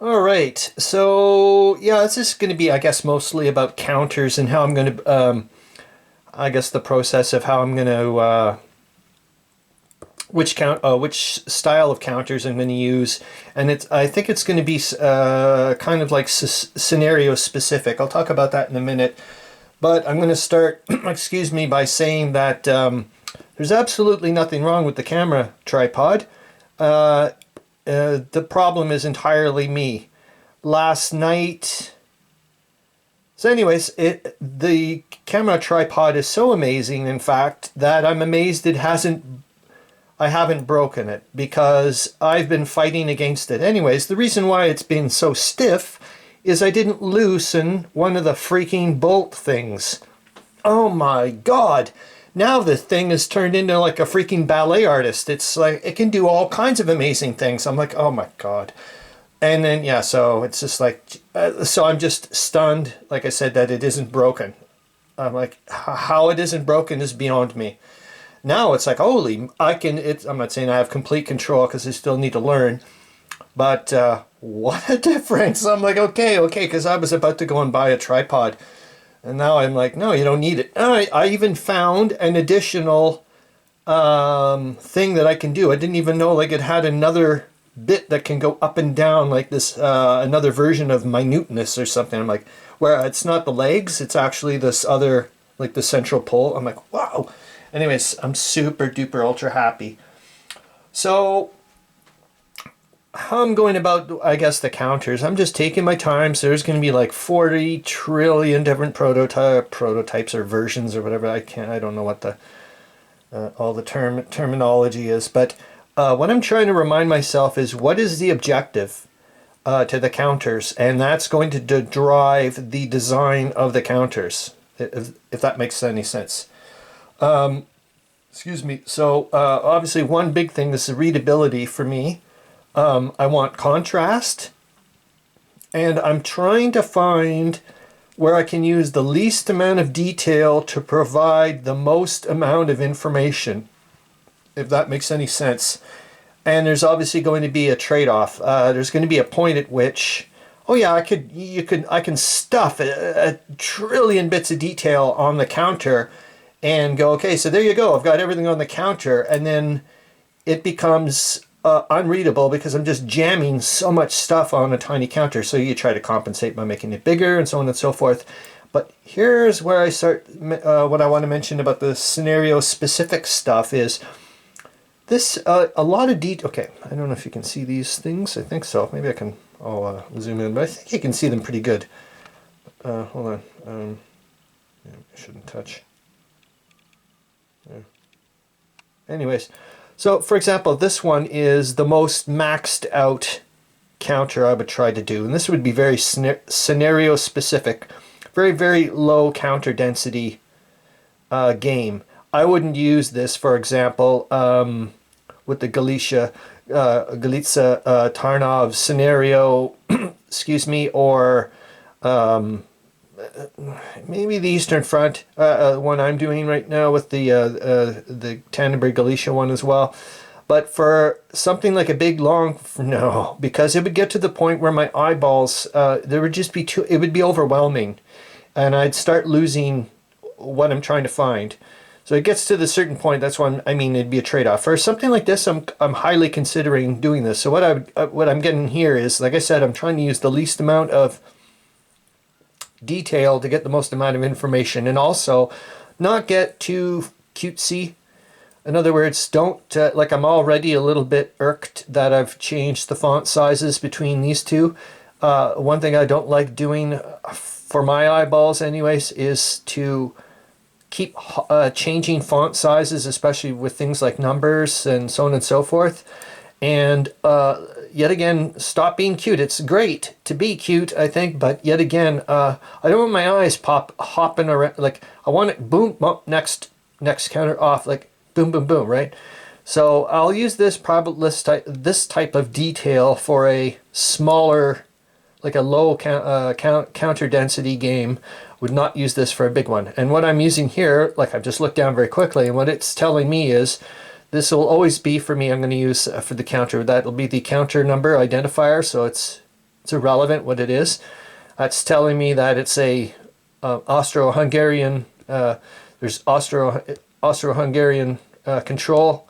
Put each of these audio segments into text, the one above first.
All right. So, yeah, it's just going to be, I guess, mostly about counters and how I'm going to, I guess, the process of how I'm going to, which style of counters I'm going to use. And I think it's going to be kind of like scenario specific. I'll talk about that in a minute. But I'm going to start, excuse me, by saying that there's absolutely nothing wrong with the camera tripod. Uh, the problem is entirely me. Last night. So, anyways, the camera tripod is so amazing, in fact, that I'm amazed I haven't broken it because I've been fighting against it. Anyways, the reason why it's been so stiff is I didn't loosen one of the freaking bolt things. Oh my God. Now the thing is turned into like a freaking ballet artist. It's like it can do all kinds of amazing things. I'm like, oh my God. And then, yeah, so it's just like, so I'm just stunned, like I said, that it isn't broken. I'm like, how it isn't broken is beyond me. Now it's like, holy, I'm not saying I have complete control because I still need to learn, but what a difference. I'm like, okay, because I was about to go and buy a tripod. And now I'm like, no, you don't need it. I even found an additional thing that I can do. I didn't even know like it had another bit that can go up and down like this, another version of minuteness or something. I'm like, where it's not the legs, it's actually this other, like the central pole. I'm like, wow. Anyways, I'm super duper ultra happy. So how I'm going about, I guess, the counters, I'm just taking my time. So there's going to be like 40 trillion different prototypes or versions or whatever. I don't know what the all the terminology is, but what I'm trying to remind myself is what is the objective to the counters, and that's going to drive the design of the counters, if that makes any sense. Excuse me. So obviously one big thing is the readability for me. I want contrast, and I'm trying to find where I can use the least amount of detail to provide the most amount of information, if that makes any sense. And there's obviously going to be a trade-off. There's going to be a point at which, oh yeah, I can stuff a trillion bits of detail on the counter and go, okay, so there you go, I've got everything on the counter, and then it becomes unreadable because I'm just jamming so much stuff on a tiny counter. So you try to compensate by making it bigger and so on and so forth. But here's where I start, what I want to mention about the scenario specific stuff is this, a lot of detail. Okay, I don't know if you can see these things. I think so. Maybe I'll zoom in, but I think you can see them pretty good. Hold on. Yeah, I shouldn't touch. Yeah. Anyways, so for example, this one is the most maxed out counter I would try to do. And this would be very scenario specific, very, very low counter density game. I wouldn't use this, for example, with the Galicia Tarnov scenario, excuse me, or maybe the Eastern Front one I'm doing right now with the Tannenberg Galicia one as well. But for something like a big long, no, because it would get to the point where my eyeballs, there would just be it would be overwhelming, and I'd start losing what I'm trying to find. So it gets to the certain point. That's why I mean it'd be a trade-off. For something like this, I'm highly considering doing this. So what I'm getting here is, like I said, I'm trying to use the least amount of detail to get the most amount of information, and also not get too cutesy. In other words, don't like, I'm already a little bit irked that I've changed the font sizes between these two. One thing I don't like doing for my eyeballs anyways is to keep changing font sizes, especially with things like numbers and so on and so forth. And yet again, stop being cute. It's great to be cute, I think, but yet again, I don't want my eyes hopping around. Like, I want it boom, boom, next counter off, like boom, boom, boom, right? So I'll use this this type of detail for a smaller, like a low counter density game. Would not use this for a big one. And what I'm using here, like I've just looked down very quickly, and what it's telling me is this will always be for me. I'm going to use for the counter. That'll be the counter number identifier. So it's It's irrelevant what it is. That's telling me that it's a Austro-Hungarian, there's Austro-Hungarian control.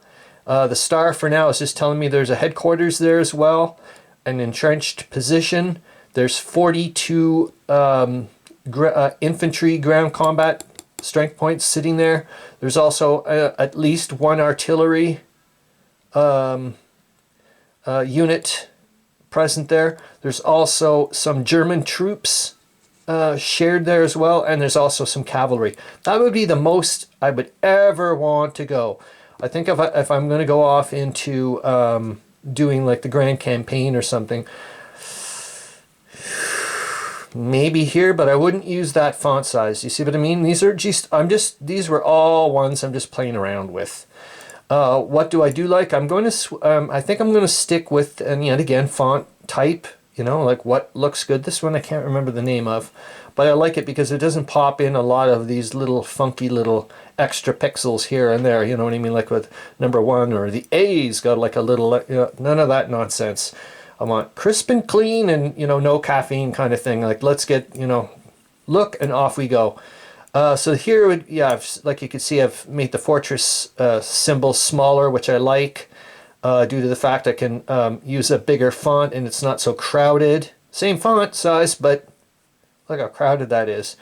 The star for now is just telling me there's a headquarters there as well, an entrenched position. There's 42 infantry ground combat strength points sitting there. There's also at least one artillery unit present there. There's also some German troops shared there as well, and there's also some cavalry. That would be the most I would ever want to go. I think if I'm going to go off into doing like the Grand Campaign or something, maybe here, but I wouldn't use that font size. You see what I mean? These are these were all ones I'm just playing around with. What do I do like? I'm going to, I think I'm going to stick with, and yet again, font type, you know, like what looks good. This one I can't remember the name of, but I like it because it doesn't pop in a lot of these little funky little extra pixels here and there, you know what I mean? Like with number 1 or the A's got like a little, you know, none of that nonsense. I want crisp and clean and, you know, no caffeine kind of thing. Like, let's get, you know, look, and off we go. So here, yeah, like you can see, I've made the fortress symbol smaller, which I like, due to the fact I can use a bigger font and it's not so crowded. Same font size, but look how crowded that is.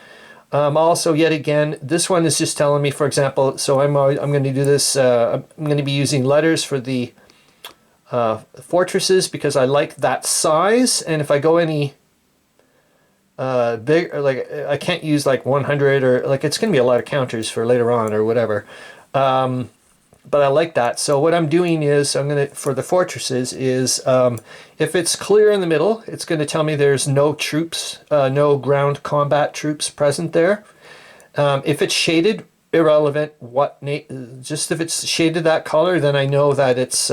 Also, yet again, this one is just telling me, for example, so I'm going to do this, I'm going to be using letters for the fortresses because I like that size, and if I go any big, or like I can't use like 100 or like it's going to be a lot of counters for later on or whatever, but I like that. So what I'm doing is I'm going to, for the fortresses is if it's clear in the middle, it's going to tell me there's no troops, no ground combat troops present there. If it's shaded, irrelevant what just if it's shaded that color, then I know that it's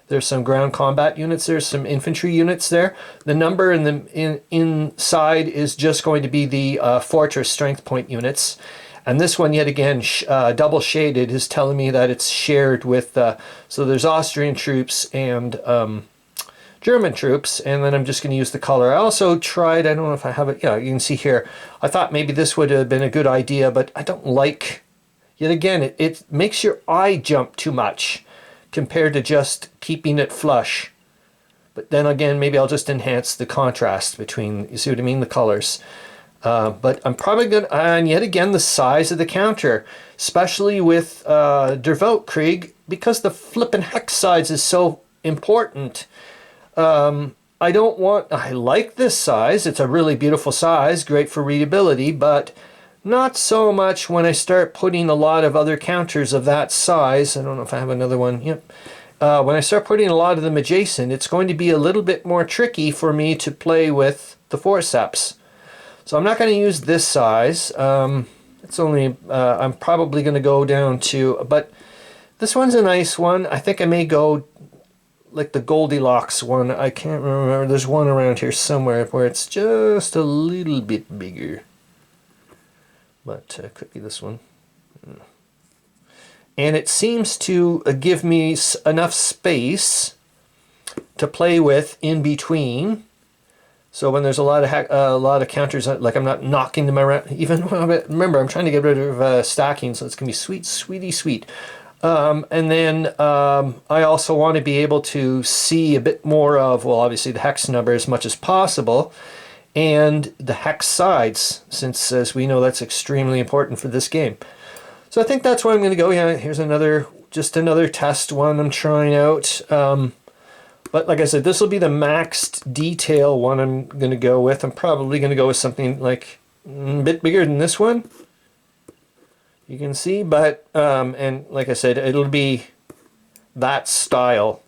there's some ground combat units, there's some infantry units there. The number in the inside is just going to be the fortress strength point units. And this one, yet again, double shaded, is telling me that it's shared with, so there's Austrian troops and German troops, and then I'm just going to use the color. I also tried, I don't know if I have it, yeah, you can see here, I thought maybe this would have been a good idea, but I don't like, yet again, it makes your eye jump too much compared to just keeping it flush. But then again, maybe I'll just enhance the contrast between, you see what I mean, the colors. But I'm probably going to, and yet again, the size of the counter, especially with Der Weltkrieg, because the flippin' hex size is so important. I like this size. It's a really beautiful size, great for readability, but not so much when I start putting a lot of other counters of that size. I don't know if I have another one. Yep. When I start putting a lot of them adjacent, it's going to be a little bit more tricky for me to play with the forceps. So I'm not going to use this size. It's only, I'm probably going to go down to, but this one's a nice one. I think I may go like the Goldilocks one. I can't remember. There's one around here somewhere where it's just a little bit bigger. But could be this one. And it seems to give me enough space to play with in between. So when there's a lot of counters, like I'm not knocking them around. Even remember, I'm trying to get rid of stacking, so it's gonna be sweet, sweetie, sweet. And then I also want to be able to see a bit more of, well, obviously the hex number as much as possible, and the hex sides, since as we know that's extremely important for this game. So I think that's where I'm going to go. Yeah, here's just another test one I'm trying out. But like I said, this will be the maxed detail one I'm going to go with. I'm probably going to go with something like a bit bigger than this one. You can see, but, and like I said, it'll be that style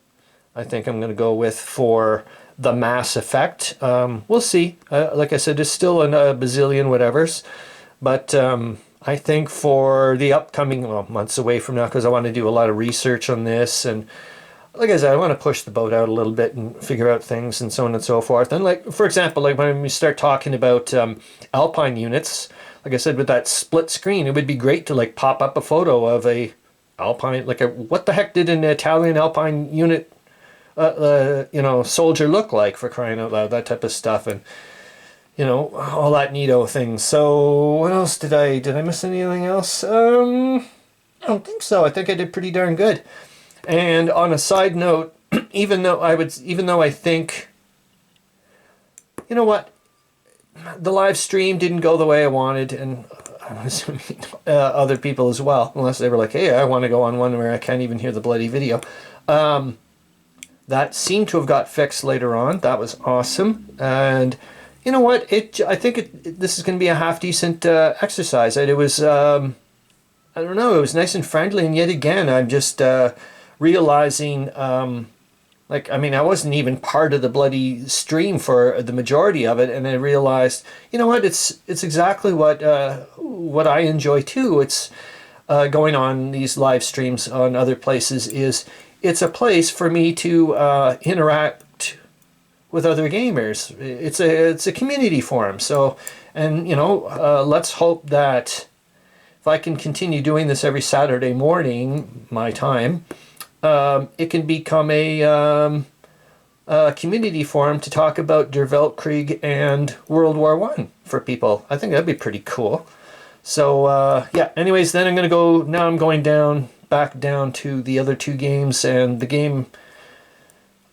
I think I'm going to go with for the mass effect. We'll see. Like I said, it's still a bazillion whatevers, but I think for the upcoming months away from now, because I want to do a lot of research on this, and like I said, I want to push the boat out a little bit and figure out things and so on and so forth. And like, for example, like when we start talking about Alpine units, like I said, with that split screen, it would be great to like pop up a photo of a Alpine, like a, what the heck did an Italian Alpine unit you know, soldier look like, for crying out loud, that type of stuff, and you know, all that neato things. So what else did I miss anything else? I don't think so. I think I did pretty darn good. And on a side note, even though I think, you know what, the live stream didn't go the way I wanted, and I'm assuming other people as well, unless they were like, hey, I want to go on one where I can't even hear the bloody video. That seemed to have got fixed later on. That was awesome. And you know what? I think this is going to be a half decent exercise. It was, I don't know, it was nice and friendly. And yet again, I'm just realizing, like, I mean, I wasn't even part of the bloody stream for the majority of it. And I realized, you know what? It's exactly what I enjoy too. It's going on these live streams on other places it's a place for me to interact with other gamers. It's a community forum. So, and you know, let's hope that if I can continue doing this every Saturday morning, my time, it can become a community forum to talk about Der Weltkrieg and World War I for people. I think that'd be pretty cool. So yeah. Anyways, then I'm going back down to the other two games, and the game.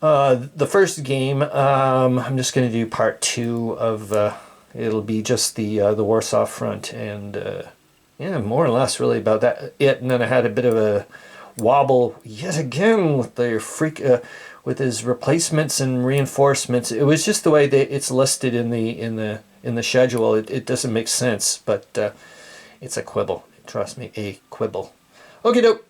The first game, I'm just going to do part 2 of, it'll be just the Warsaw Front, and yeah, more or less really about it. And then I had a bit of a wobble yet again with the with his replacements and reinforcements. It was just the way that it's listed in the schedule. It doesn't make sense, but it's a quibble. Trust me, a quibble. Okay, doke.